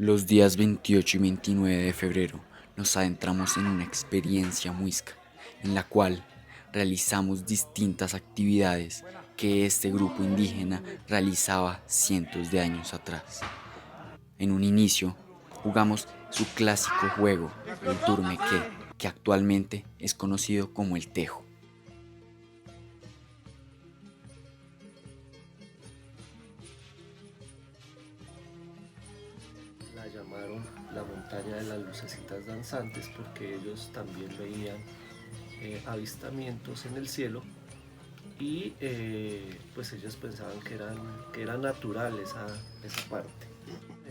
Los días 28 y 29 de febrero nos adentramos en una experiencia muisca, en la cual realizamos distintas actividades que este grupo indígena realizaba cientos de años atrás. En un inicio, jugamos su clásico juego, el turmequé, que actualmente es conocido como el tejo. La llamaron la montaña de las lucecitas danzantes porque ellos también veían avistamientos en el cielo y pues ellos pensaban que era natural esa parte.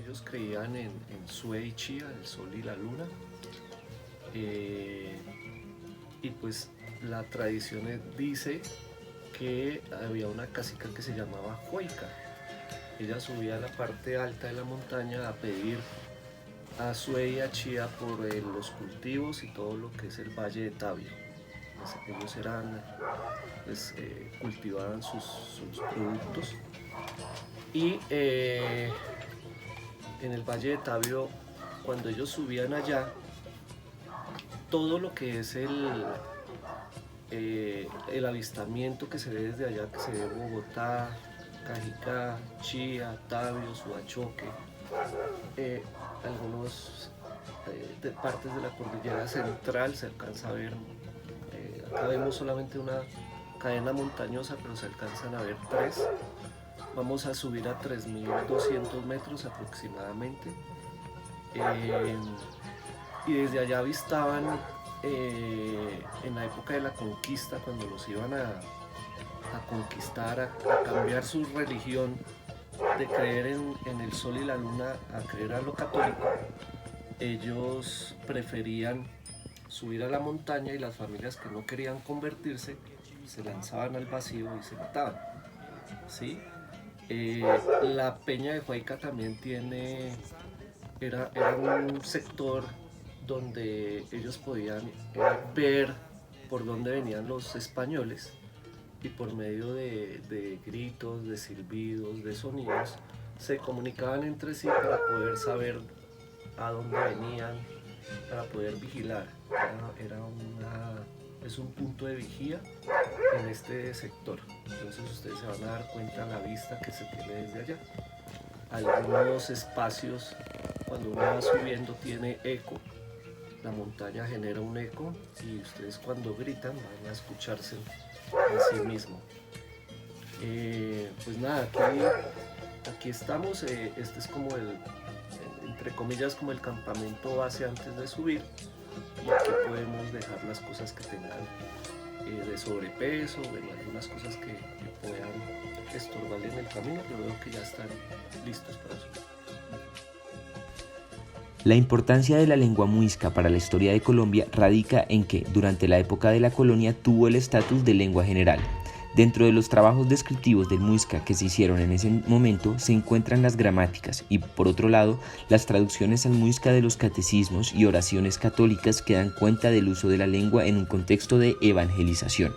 Ellos creían en Sue y Chía, el sol y la luna, eh, y pues la tradición dice que había una cacica que se llamaba Huayca. Ella subía a la parte alta de la montaña a pedir a Sue y a Chía por los cultivos y todo lo que es el Valle de Tabio. Ellos pues, cultivaban sus productos y en el Valle de Tabio, cuando ellos subían allá, todo lo que es el avistamiento que se ve desde allá, que se ve Bogotá, Cajicá, Chía, Tabio, Suachoque, algunos de partes de la cordillera central se alcanza a ver. Acá vemos solamente una cadena montañosa, pero se alcanzan a ver tres. Vamos a subir a 3.200 metros aproximadamente. Y desde allá avistaban en la época de la conquista, cuando los iban a conquistar, a cambiar su religión de creer en el sol y la luna a creer a lo católico. Ellos preferían subir a la montaña y las familias que no querían convertirse se lanzaban al vacío y se mataban. ¿Sí? La Peña de Huayca también era un sector donde ellos podían ver por dónde venían los españoles y por medio de gritos, de silbidos, de sonidos, se comunicaban entre sí para poder saber a dónde venían, para poder vigilar. Es un punto de vigía en este sector. Entonces ustedes se van a dar cuenta la vista que se tiene desde allá. Algunos espacios, cuando uno va subiendo, tiene eco. La montaña genera un eco y ustedes cuando gritan van a escucharse a sí mismo. Pues nada, aquí estamos. Este es como entre comillas, como el campamento base antes de subir. Y aquí podemos dejar las cosas que tengan de sobrepeso, bueno, algunas cosas que puedan estorbar en el camino, pero veo que ya están listos para subir. La importancia de la lengua muisca para la historia de Colombia radica en que, durante la época de la colonia, tuvo el estatus de lengua general. Dentro de los trabajos descriptivos del muisca que se hicieron en ese momento se encuentran las gramáticas y, por otro lado, las traducciones al muisca de los catecismos y oraciones católicas que dan cuenta del uso de la lengua en un contexto de evangelización.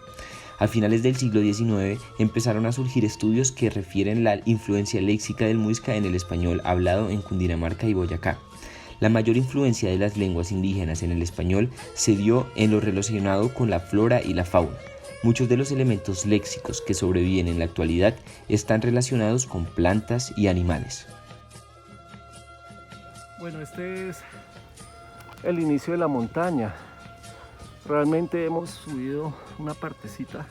A finales del siglo XIX empezaron a surgir estudios que refieren la influencia léxica del muisca en el español hablado en Cundinamarca y Boyacá. La mayor influencia de las lenguas indígenas en el español se dio en lo relacionado con la flora y la fauna. Muchos de los elementos léxicos que sobreviven en la actualidad están relacionados con plantas y animales. Bueno, este es el inicio de la montaña. Realmente hemos subido una partecita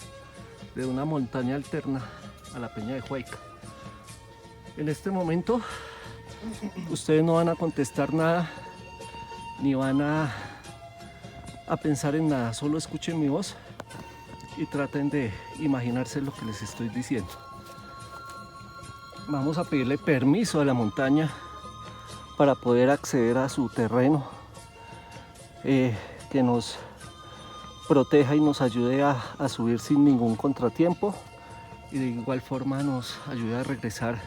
de una montaña alterna a la Peña de Huayca. En este momento ustedes no van a contestar nada ni van a pensar en nada, solo escuchen mi voz y traten de imaginarse lo que les estoy diciendo. Vamos a pedirle permiso a la montaña para poder acceder a su terreno, que nos proteja y nos ayude a subir sin ningún contratiempo y de igual forma nos ayude a regresar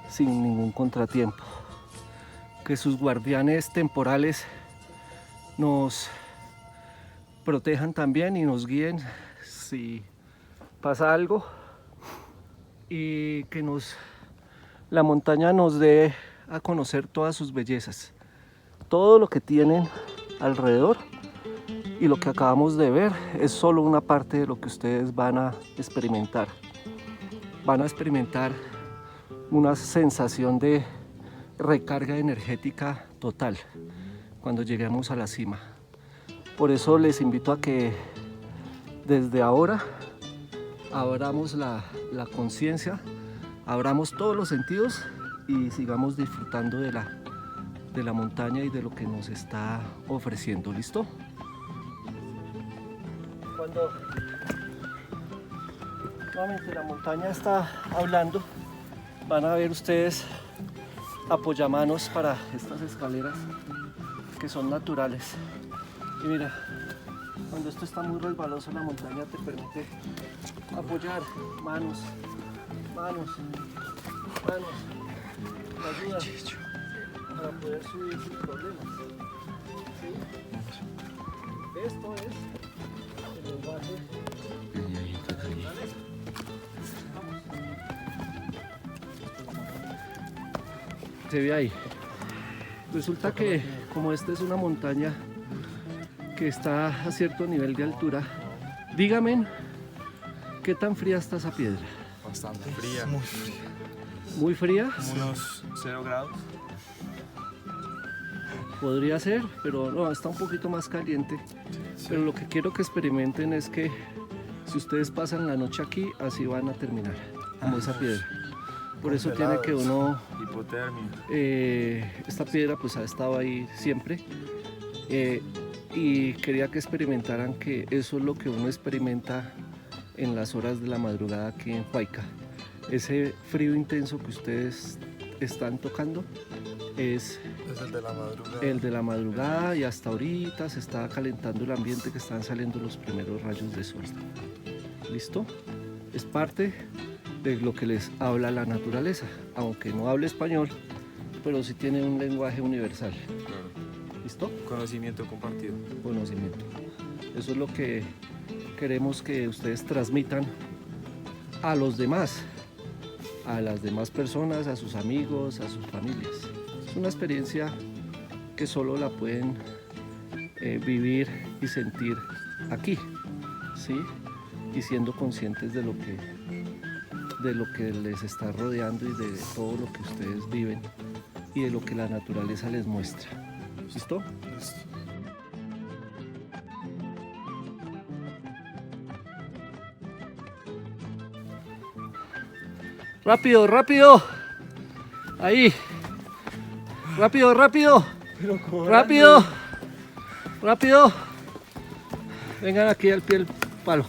sin ningún contratiempo. Que sus guardianes temporales nos protejan también y nos guíen si pasa algo, y que la montaña nos dé a conocer todas sus bellezas, todo lo que tienen alrededor, y lo que acabamos de ver es solo una parte de lo que ustedes van a experimentar. Van a experimentar una sensación de recarga energética total cuando lleguemos a la cima. Por eso les invito a que desde ahora abramos la conciencia, abramos todos los sentidos y sigamos disfrutando de la montaña y de lo que nos está ofreciendo. ¿Listo? Cuando nuevamente la montaña está hablando, van a ver ustedes apoyamanos para estas escaleras que son naturales. Y mira, cuando esto está muy resbaloso, la montaña te permite apoyar manos, manos, manos, te ayuda para poder subir sin problemas. ¿Sí? Esto es el lenguaje. Se ve ahí. Resulta que como esta es una montaña que está a cierto nivel de altura, dígame qué tan fría está esa piedra. Bastante fría. Muy fría. ¿Muy fría? Como unos 0 grados. Podría ser, pero no, está un poquito más caliente. Pero lo que quiero que experimenten es que si ustedes pasan la noche aquí, así van a terminar, como esa piedra. Por eso tiene que uno... Hipotermia. Esta piedra pues ha estado ahí siempre. Y quería que experimentaran que eso es lo que uno experimenta en las horas de la madrugada aquí en Huayca. Ese frío intenso que ustedes están tocando es el de la madrugada. el de la madrugada, y hasta ahorita se está calentando el ambiente, que están saliendo los primeros rayos de sol. ¿Listo? Es parte de lo que les habla la naturaleza, aunque no hable español, pero sí tiene un lenguaje universal. Claro. ¿Listo? Conocimiento compartido. Conocimiento. Eso es lo que queremos que ustedes transmitan a los demás, a las demás personas, a sus amigos, a sus familias. Es una experiencia que solo la pueden vivir y sentir aquí, ¿sí? Y siendo conscientes de lo que les está rodeando y de todo lo que ustedes viven y de lo que la naturaleza les muestra. ¿Listo? Listo. ¡Rápido, rápido! Ahí. ¡Rápido, rápido! ¡Rápido! ¡Rápido! Vengan aquí al pie del palo.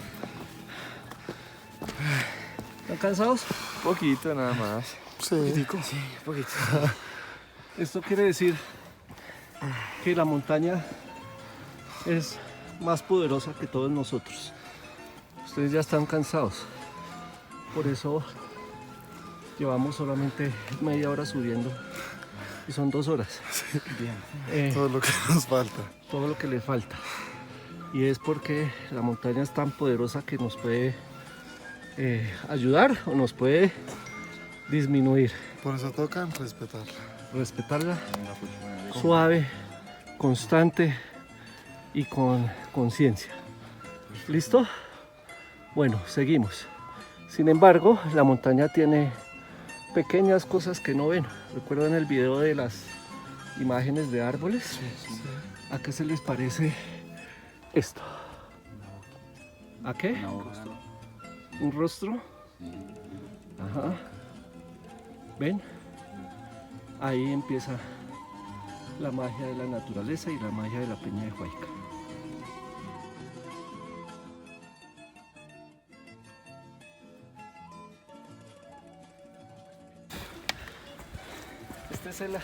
¿Están cansados? Poquito nada más. Sí. Poquito. Esto quiere decir que la montaña es más poderosa que todos nosotros. Ustedes ya están cansados. Por eso llevamos solamente media hora subiendo y son 2 horas. Bien. Todo lo que nos falta. Todo lo que le falta. Y es porque la montaña es tan poderosa que nos puede ayudar o nos puede disminuir. Por eso toca respetarla. Respetarla suave, constante y con conciencia. ¿Listo? Bueno, seguimos. Sin embargo, la montaña tiene pequeñas cosas que no ven. ¿Recuerdan el video de las imágenes de árboles? ¿A qué se les parece esto? ¿A qué? ¿Un rostro? Ajá. ¿Ven? Ahí empieza la magia de la naturaleza y la magia de la Peña de Huayca. Este es el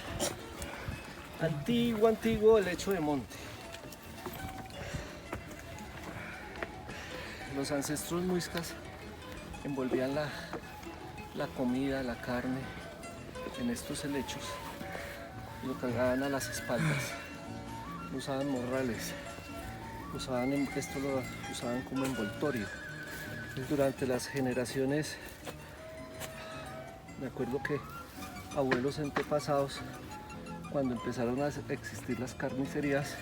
antiguo lecho de monte. Los ancestros muiscas envolvían la comida, la carne en estos helechos, lo cargaban a las espaldas, usaban morrales, esto lo usaban como envoltorio. Durante las generaciones, me acuerdo que abuelos antepasados, cuando empezaron a existir las carnicerías,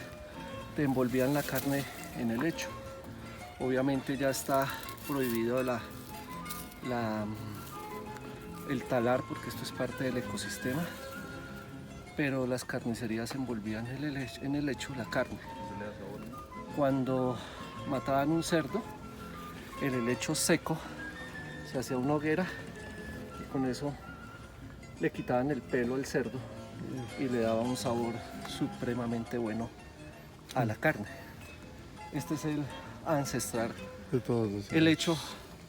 te envolvían la carne en el hecho. Obviamente ya está prohibido el talar, porque esto es parte del ecosistema, pero las carnicerías envolvían en el hecho la carne. Cuando mataban un cerdo, en el hecho seco se hacía una hoguera y con eso le quitaban el pelo al cerdo y le daba un sabor supremamente bueno a la carne. Este es el ancestral, De todos los el hecho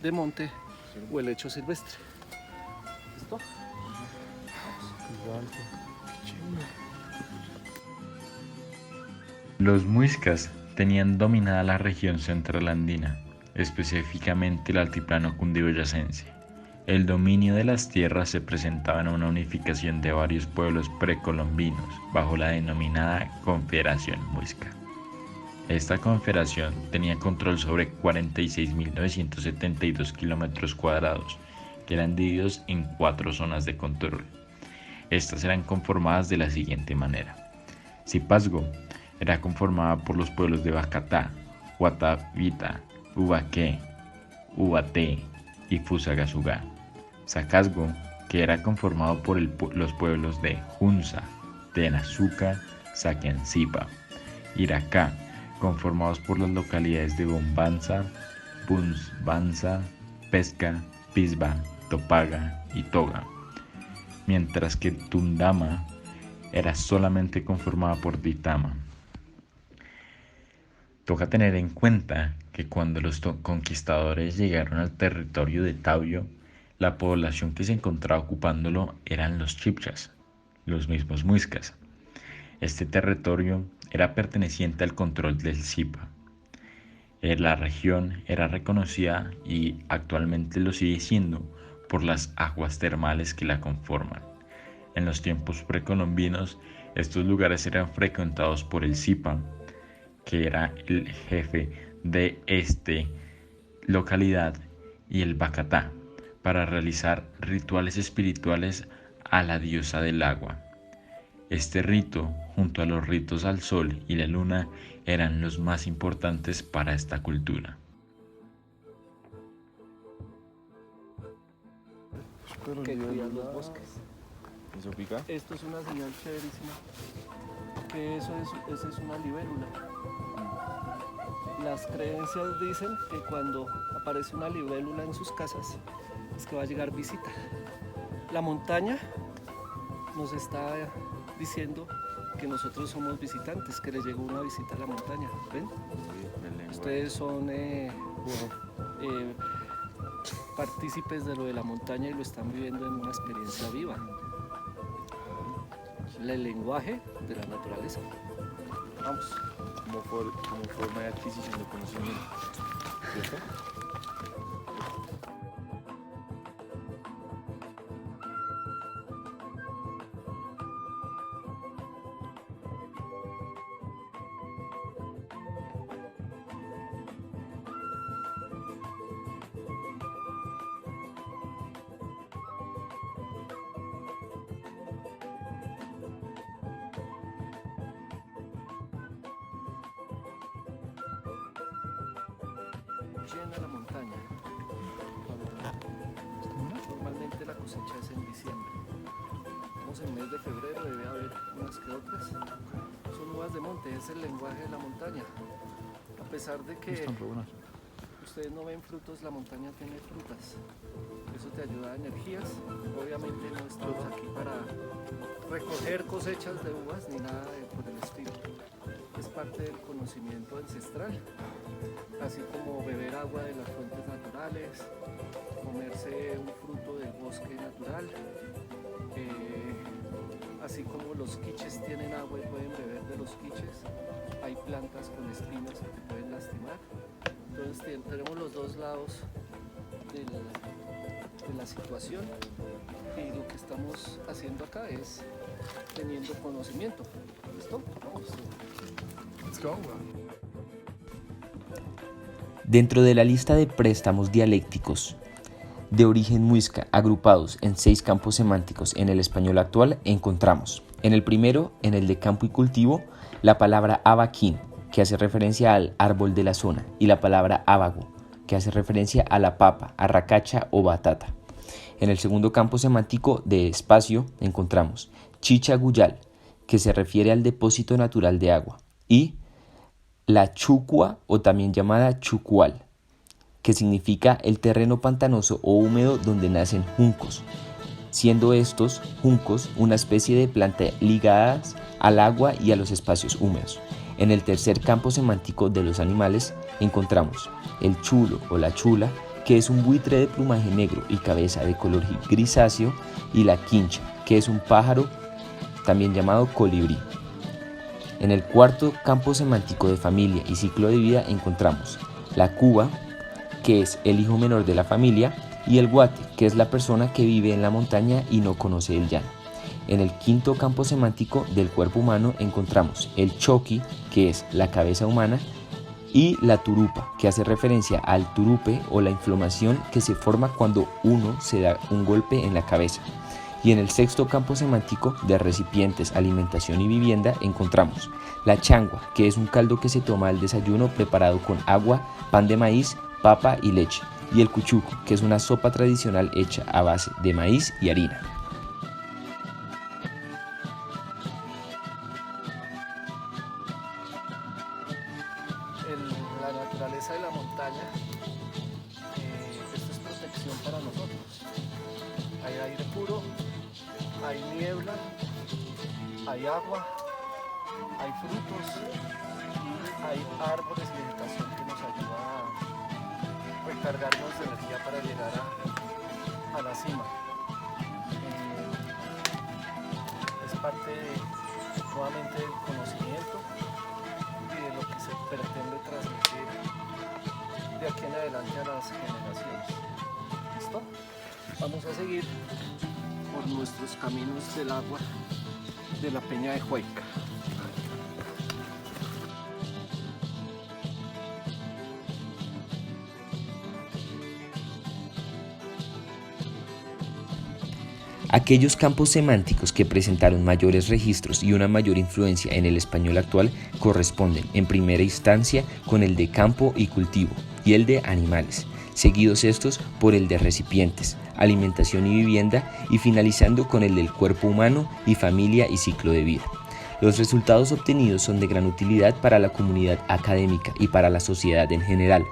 de monte o el hecho silvestre. ¿Listo? Los muiscas tenían dominada la región central andina, específicamente el altiplano cundiboyacense. El dominio de las tierras se presentaba en una unificación de varios pueblos precolombinos bajo la denominada Confederación Muisca. Esta confederación tenía control sobre 46.972 kilómetros cuadrados, que eran divididos en 4 zonas de control. Estas eran conformadas de la siguiente manera. Zipazgo era conformada por los pueblos de Bacatá, Guatavita, Ubaqué, Ubaté y Fusagasugá. Sacazgo, que era conformado por los pueblos de Junza, Tenazuca, Saquiancipa. Iracá, conformados por las localidades de Bombanza, Punzbanza, Pesca, Pisba, Topaga y Toga. Mientras que Tundama era solamente conformada por Ditama. Toca tener en cuenta que cuando los conquistadores llegaron al territorio de Tabio, la población que se encontraba ocupándolo eran los chibchas, los mismos muiscas. Este territorio era perteneciente al control del Zipa. La región era reconocida y actualmente lo sigue siendo por las aguas termales que la conforman. En los tiempos precolombinos, estos lugares eran frecuentados por el Zipa, que era el jefe de esta localidad, y el Bacatá, para realizar rituales espirituales a la diosa del agua. Este rito, junto a los ritos al sol y la luna, eran los más importantes para esta cultura. Que cuidan los bosques. ¿Eso pica? Esto es una señal chéverísima, que esa es una libélula. Las creencias dicen que cuando aparece una libélula en sus casas es que va a llegar visita. La montaña nos está diciendo que nosotros somos visitantes, que les llegó una visita a la montaña. ¿Ven? Ustedes son partícipes de lo de la montaña y lo están viviendo en una experiencia viva. El lenguaje de la naturaleza. Vamos. Como forma de adquisición de conocimiento. ¿Cierto? Llena la montaña. Normalmente la cosecha es en diciembre. Estamos en el mes de febrero, debe haber unas que otras. Son uvas de monte, es el lenguaje de la montaña. A pesar de que ustedes no ven frutos, la montaña tiene frutas. Eso te ayuda a energías. Obviamente no estamos aquí para recoger cosechas de uvas ni nada por el estilo. Es parte del conocimiento ancestral, así como beber agua de las fuentes naturales, comerse un fruto del bosque natural, así como los quiches tienen agua y pueden beber de los quiches, hay plantas con espinas que te pueden lastimar. Entonces tenemos los dos lados de la situación y lo que estamos haciendo acá es teniendo conocimiento. ¿Listo? Vamos. Let's go. Dentro de la lista de préstamos dialécticos de origen muisca agrupados en 6 campos semánticos en el español actual encontramos, en el primero, en el de campo y cultivo, la palabra abaquín, que hace referencia al árbol de la zona, y la palabra ábago, que hace referencia a la papa, arracacha o batata. En el segundo campo semántico de espacio encontramos chicha guyal, que se refiere al depósito natural de agua, y la chucua o también llamada chucual, que significa el terreno pantanoso o húmedo donde nacen juncos, siendo estos juncos una especie de planta ligadas al agua y a los espacios húmedos. En el tercer campo semántico de los animales encontramos el chulo o la chula, que es un buitre de plumaje negro y cabeza de color grisáceo, y la quincha, que es un pájaro también llamado colibrí. En el cuarto campo semántico de familia y ciclo de vida encontramos la cuba, que es el hijo menor de la familia, y el guate, que es la persona que vive en la montaña y no conoce el llano. En el quinto campo semántico del cuerpo humano encontramos el choqui, que es la cabeza humana, y la turupa, que hace referencia al turupe o la inflamación que se forma cuando uno se da un golpe en la cabeza. Y en el sexto campo semántico de recipientes, alimentación y vivienda encontramos la changua, que es un caldo que se toma al desayuno preparado con agua, pan de maíz, papa y leche, y el cuchuco, que es una sopa tradicional hecha a base de maíz y harina. La naturaleza de la montaña, esto es protección para nosotros. Hay aire puro, hay niebla, hay agua, hay frutos y hay árboles y vegetación que nos ayuda a recargarnos de energía para llegar a la cima. Es parte nuevamente del conocimiento y de lo que se pretende transmitir de aquí en adelante a las generaciones. ¿Listo? Vamos a seguir por nuestros caminos del agua de la Peña de Huayca. Aquellos campos semánticos que presentaron mayores registros y una mayor influencia en el español actual corresponden en primera instancia con el de campo y cultivo y el de animales, seguidos estos por el de recipientes, alimentación y vivienda, y finalizando con el del cuerpo humano y familia y ciclo de vida. Los resultados obtenidos son de gran utilidad para la comunidad académica y para la sociedad en general,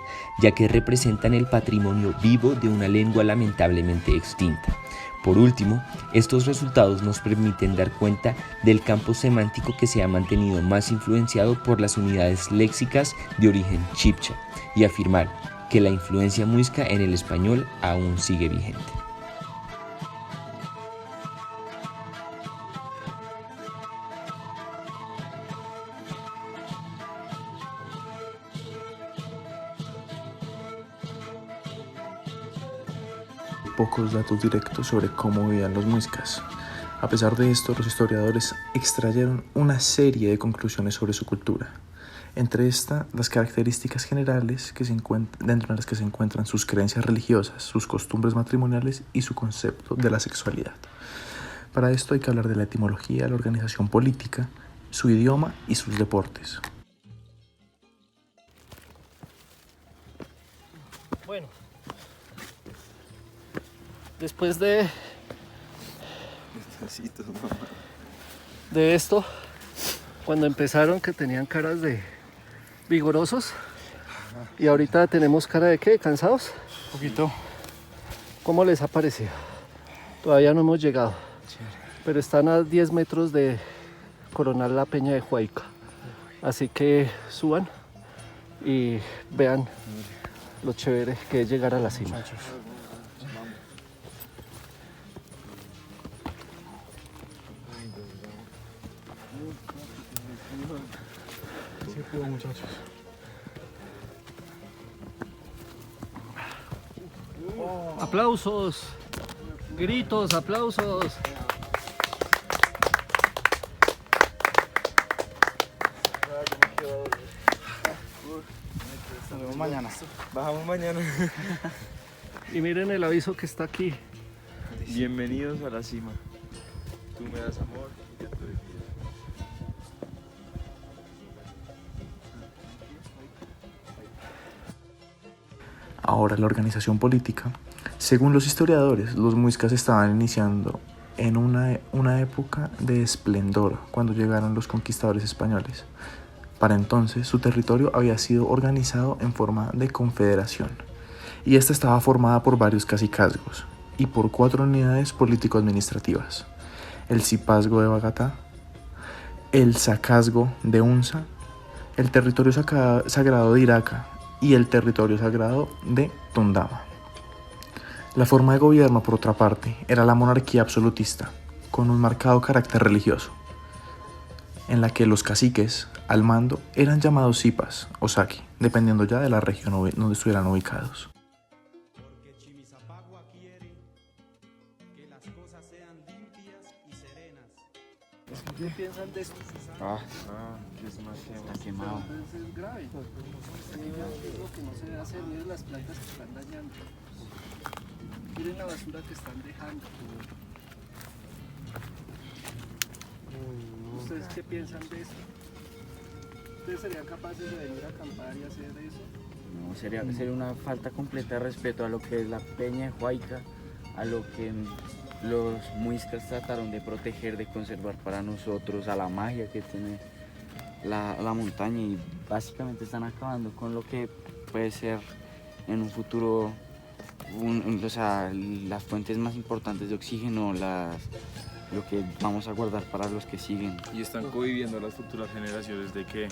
ya que representan el patrimonio vivo de una lengua lamentablemente extinta. Por último, estos resultados nos permiten dar cuenta del campo semántico que se ha mantenido más influenciado por las unidades léxicas de origen chibcha y afirmar que la influencia muisca en el español aún sigue vigente. Pocos datos directos sobre cómo vivían los muiscas. A pesar de esto, los historiadores extrayeron una serie de conclusiones sobre su cultura. Entre estas, las características generales dentro de las que se encuentran sus creencias religiosas, sus costumbres matrimoniales y su concepto de la sexualidad. Para esto hay que hablar de la etimología, la organización política, su idioma y sus deportes. Bueno, después de esto, cuando empezaron que tenían caras de vigorosos y ahorita tenemos cara de ¿qué? ¿Cansados? Un poquito. ¿Cómo les ha parecido? Todavía no hemos llegado, pero están a 10 metros de coronar la Peña de Huayca, así que suban y vean lo chévere que es llegar a la cima. Muchachos. Aplausos, gritos, aplausos. Nos vemos mañana. Bajamos mañana. Y miren el aviso que está aquí. Bienvenidos a la cima. Tú me das amor y yo te doy vida. Ahora, la organización política. Según los historiadores, los muiscas estaban iniciando en una época de esplendor cuando llegaron los conquistadores españoles. Para entonces, su territorio había sido organizado en forma de confederación, y esta estaba formada por varios cacicazgos y por 4 unidades político-administrativas: el Cipazgo de Bagatá, el Sacazgo de Unza, el territorio sagrado de Iraca y el territorio sagrado de Tundama. La forma de gobierno, por otra parte, era la monarquía absolutista, con un marcado carácter religioso, en la que los caciques al mando eran llamados cipas o saki, dependiendo ya de la región donde estuvieran ubicados. Porque Chimisapagua quiere que las cosas sean limpias y serenas. ¿Qué piensan de esto? Que es más Está quemado. Es grave. Miren lo que no se debe hacer, miren las plantas que están dañando. Miren la basura que están dejando. ¿Ustedes qué piensan de esto? ¿Ustedes serían capaces de venir a acampar y hacer eso? No, sería una falta completa de respeto a lo que es la peña de Huayca, a lo que los muiscas trataron de proteger, de conservar para nosotros, a la magia que tiene la montaña, y básicamente están acabando con lo que puede ser en un futuro o sea, las fuentes más importantes de oxígeno, lo que vamos a guardar para los que siguen. Y están cohibiendo a las futuras generaciones de que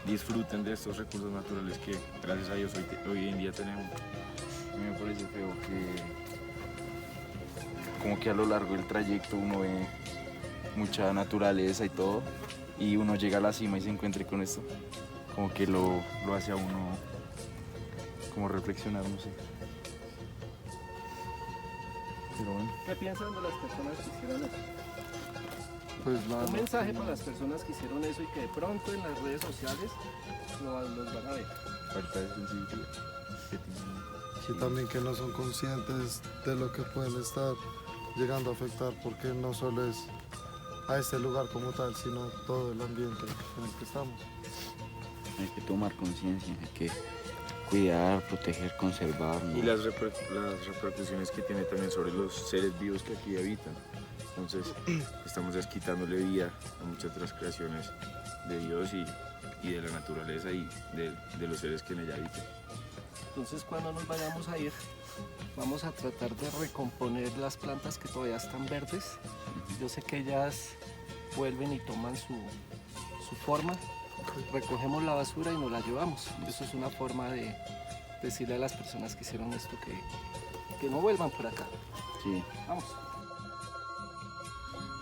disfruten de estos recursos naturales que gracias a Dios hoy en día tenemos. A mí me parece feo que como que a lo largo del trayecto uno ve mucha naturaleza y todo, y uno llega a la cima y se encuentre con esto, como que lo hace a uno como reflexionar, no sé. Pero bueno. ¿Qué piensan de las personas que hicieron eso? Pues Un mensaje para las personas que hicieron eso y que de pronto en las redes sociales los van a ver. Falta de sensibilidad que tienen. Y también que no son conscientes de lo que pueden estar llegando a afectar, porque no solo es a este lugar como tal, sino todo el ambiente en el que estamos. Hay que tomar conciencia, hay que cuidar, proteger, conservar, ¿no? Y las repercusiones que tiene también sobre los seres vivos que aquí habitan. Entonces estamos quitándole vida a muchas de las creaciones de Dios y de la naturaleza y de los seres que en ella habitan. Entonces cuando nos vayamos a ir, vamos a tratar de recomponer las plantas que todavía están verdes. Yo sé que ellas vuelven y toman su forma. Recogemos la basura y nos la llevamos. Eso es una forma de decirle a las personas que hicieron esto que no vuelvan por acá. Sí. Vamos.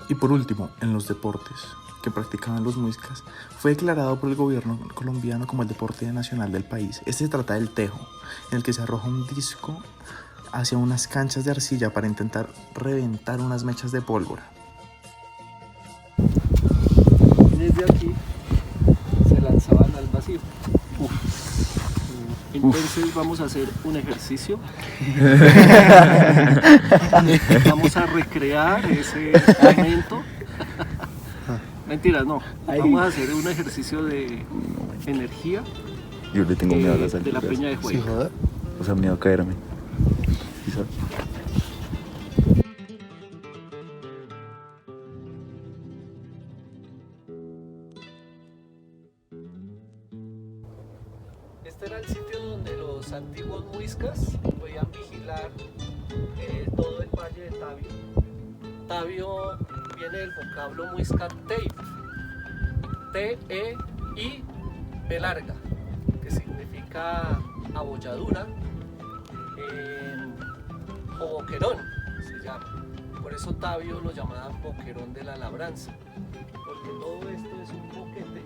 Y por último, en los deportes que practicaban los muiscas, fue declarado por el gobierno colombiano como el deporte nacional del país. Este se trata del tejo, en el que se arroja un disco hacia unas canchas de arcilla para intentar reventar unas mechas de pólvora. Desde aquí se lanzaban al vacío. Entonces vamos a hacer un ejercicio. Vamos a recrear ese momento. Mentiras, no. Vamos a hacer un ejercicio de energía Yo le tengo miedo a las de la alturas. peña de Sí, Huayca. joder. O sea, miedo a caerme. ¿Sí sabes? Este era el sitio donde los antiguos muiscas podían vigilar todo el valle de Tabio. Tabio viene del vocablo muisca teip, T-E-I, B larga, que significa abolladura o boquerón, se llama. Por eso Tabio lo llamaban boquerón de la labranza, porque todo esto es un boquete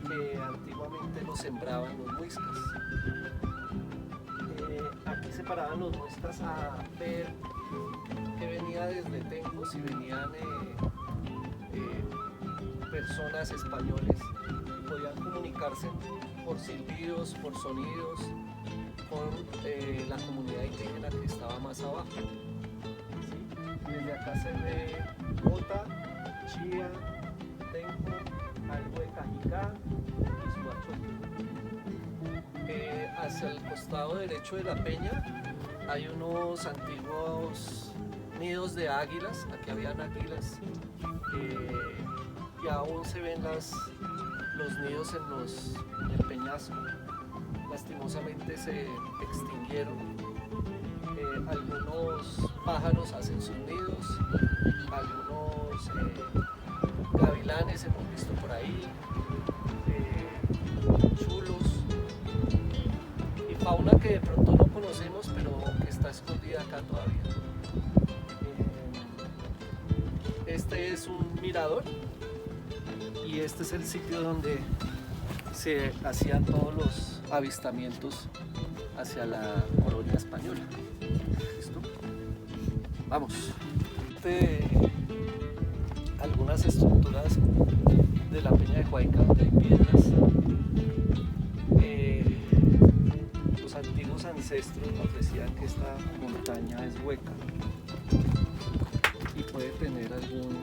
que antiguamente lo sembraban los muiscas. Aquí se paraban los muiscas a ver que venía desde Tenjo, si venían personas españoles, podían comunicarse por silbidos, por sonidos, con la comunidad indígena que estaba más abajo. ¿Sí? Desde acá se ve Ota, Chía, Tenco, algo de Cajicá y Suachoque. Hacia el costado derecho de la peña hay unos antiguos nidos de águilas, aquí habían águilas, y aún se ven los nidos en el peñasco. Lastimosamente se extinguieron. Algunos pájaros hacen sus nidos, algunos gavilanes hemos visto por ahí, chulos y fauna que de pronto no conocemos pero que está escondida acá todavía. Este es un mirador y este es el sitio donde se hacían todos los avistamientos hacia la colonia española. ¿Listo? Vamos. Algunas estructuras de la Peña de Huayca donde hay piedras. Los antiguos ancestros nos decían que esta montaña es hueca y puede tener alguna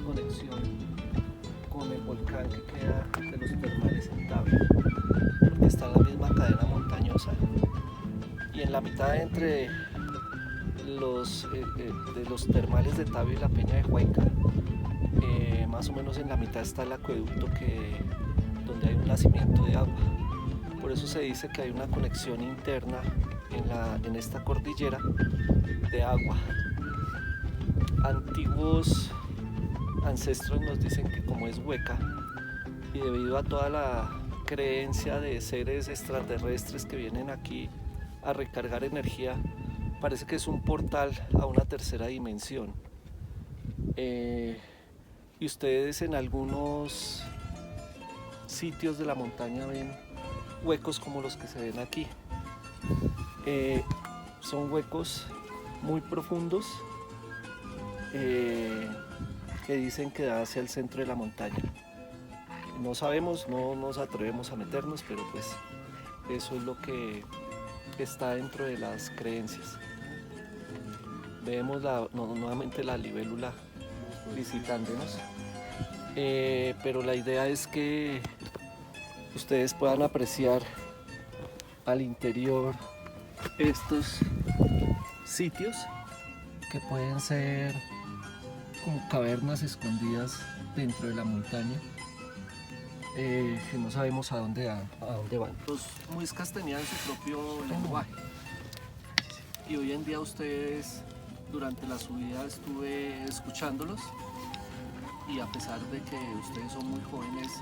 conexión con el volcán que queda de los termales en Tabio, porque está en la misma cadena montañosa y en la mitad entre de los termales de Tabio y la Peña de Huayca, más o menos en la mitad está el acueducto donde hay un nacimiento de agua. Por eso se dice que hay una conexión interna en esta cordillera de agua. Antiguos ancestros nos dicen que como es hueca y debido a toda la creencia de seres extraterrestres que vienen aquí a recargar energía, parece que es un portal a una tercera dimensión. Y ustedes en algunos sitios de la montaña ven huecos como los que se ven aquí. Son huecos muy profundos que dicen que da hacia el centro de la montaña. No sabemos, no nos atrevemos a meternos, pero pues eso es lo que está dentro de las creencias. Vemos nuevamente la libélula visitándonos, pero la idea es que ustedes puedan apreciar al interior estos sitios que pueden ser como cavernas escondidas dentro de la montaña, que no sabemos a dónde van. Los muiscas tenían su propio lenguaje y hoy en día ustedes, durante la subida estuve escuchándolos y a pesar de que ustedes son muy jóvenes,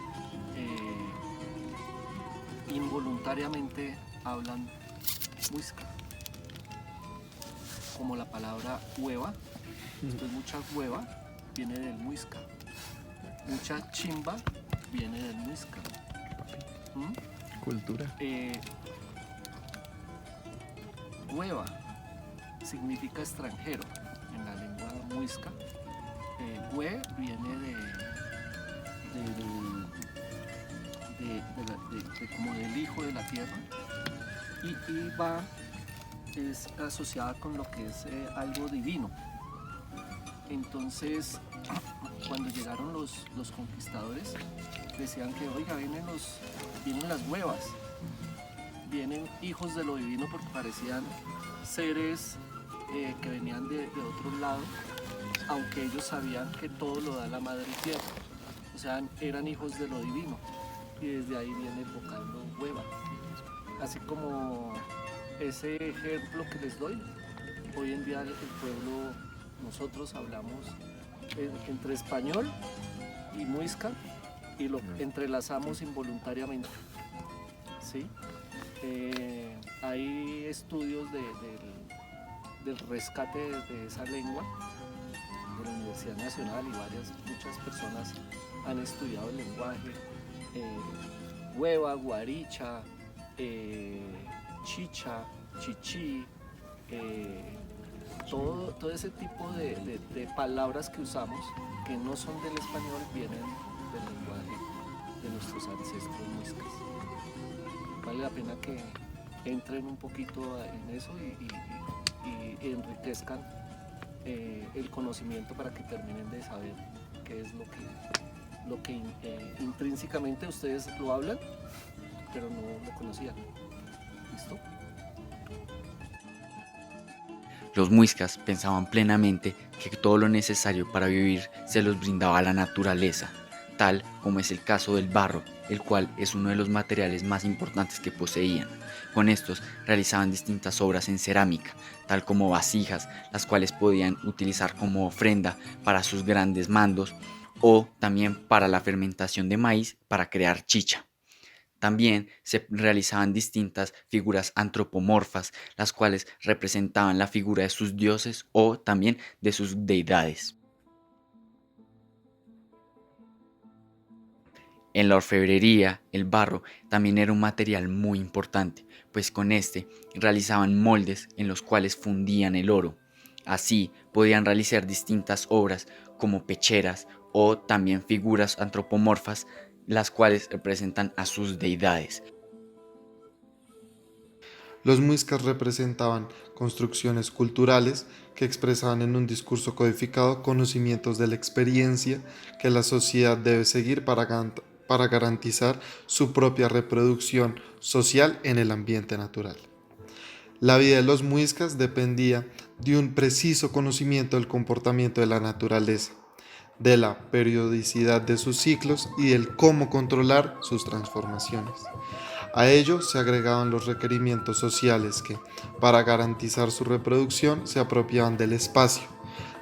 involuntariamente hablan muisca, como la palabra hueva. Entonces mucha hueva viene del muisca, mucha chimba viene del muisca. Cultura. Hueva significa extranjero en la lengua muisca. Hue viene como del hijo de la tierra y va es asociada con lo que es algo divino. Entonces cuando llegaron los conquistadores decían que oiga, vienen las huevas, vienen hijos de lo divino, porque parecían seres que venían de otro lado, aunque ellos sabían que todo lo da la madre tierra, o sea, eran hijos de lo divino, y desde ahí viene el vocablo hueva. Así como ese ejemplo que les doy, hoy en día el pueblo, nosotros hablamos entre español y muisca y lo entrelazamos involuntariamente, ¿sí? Hay estudios del rescate de esa lengua de la Universidad Nacional y muchas personas han estudiado el lenguaje, hueva, guaricha, chicha, chichi, todo ese tipo de palabras que usamos que no son del español vienen del lenguaje de nuestros ancestros muiscas. vale la pena que entren un poquito en eso y enriquezcan el conocimiento para que terminen de saber qué es lo que intrínsecamente ustedes lo hablan, pero no lo conocían. ¿Listo? Los muiscas pensaban plenamente que todo lo necesario para vivir se los brindaba la naturaleza, tal como es el caso del barro, el cual es uno de los materiales más importantes que poseían. Con estos realizaban distintas obras en cerámica, tal como vasijas, las cuales podían utilizar como ofrenda para sus grandes mandos o también para la fermentación de maíz para crear chicha. También se realizaban distintas figuras antropomorfas, las cuales representaban la figura de sus dioses o también de sus deidades. En la orfebrería, el barro también era un material muy importante, pues con este realizaban moldes en los cuales fundían el oro. Así podían realizar distintas obras como pecheras o también figuras antropomorfas, las cuales representan a sus deidades. Los muiscas representaban construcciones culturales que expresaban en un discurso codificado conocimientos de la experiencia que la sociedad debe seguir para garantizar su propia reproducción social en el ambiente natural. La vida de los muiscas dependía de un preciso conocimiento del comportamiento de la naturaleza, de la periodicidad de sus ciclos y del cómo controlar sus transformaciones. A ello se agregaban los requerimientos sociales que, para garantizar su reproducción, se apropiaban del espacio,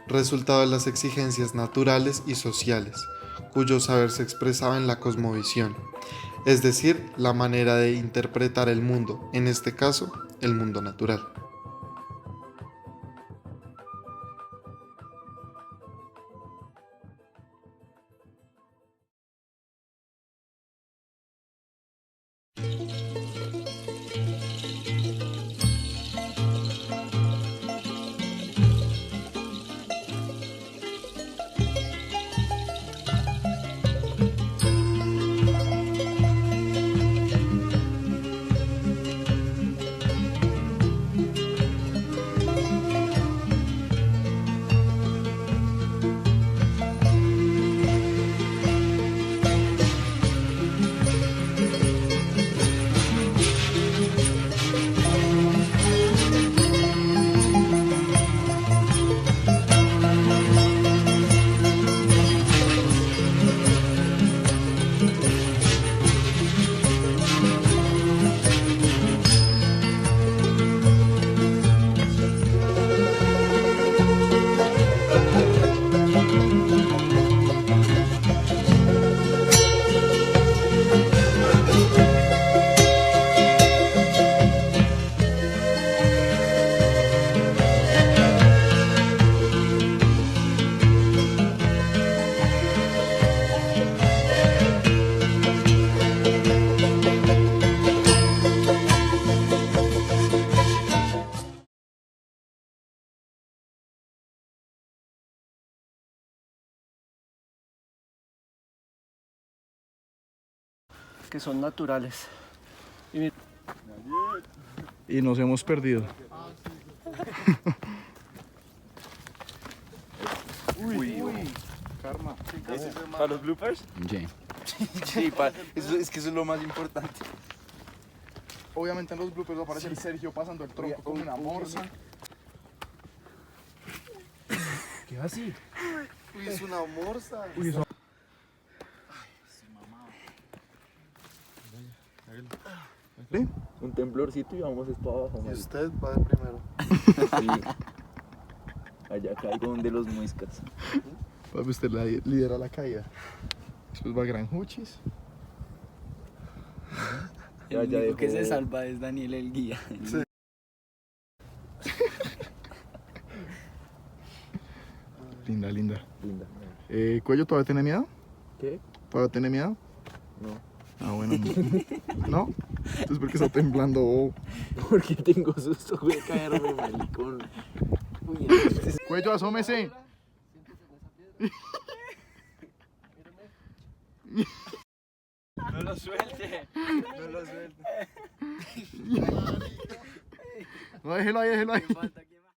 resultado de las exigencias naturales y sociales, cuyo saber se expresaba en la cosmovisión, es decir, la manera de interpretar el mundo, en este caso, el mundo natural. Que son naturales. Y nos hemos perdido. Karma. ¿Para los bloopers? Sí. Sí, es que eso es lo más importante. Obviamente en los bloopers va a aparecer Sergio pasando el tronco como una morsa. ¿Qué así? Uy, es una morsa. Uy, eso... ¿Sí? Un temblorcito y vamos para abajo. Y usted va de primero. Sí. Allá caigo donde los muiscas. Papi, usted lidera la caída. Después va Gran Juchis. El único que se salva es Daniel el guía. Sí. Linda, linda. Linda. ¿Cuello todavía tiene miedo? ¿Qué? ¿Todavía tiene miedo? No. Ah, bueno. ¿No? Entonces, ¿por qué está temblando? Oh. Porque tengo susto, voy a caerme, malicón. Uy, Cuello, asómese. No lo suelte. No lo suelte. No, déjelo ahí, déjelo ahí. Qué falta,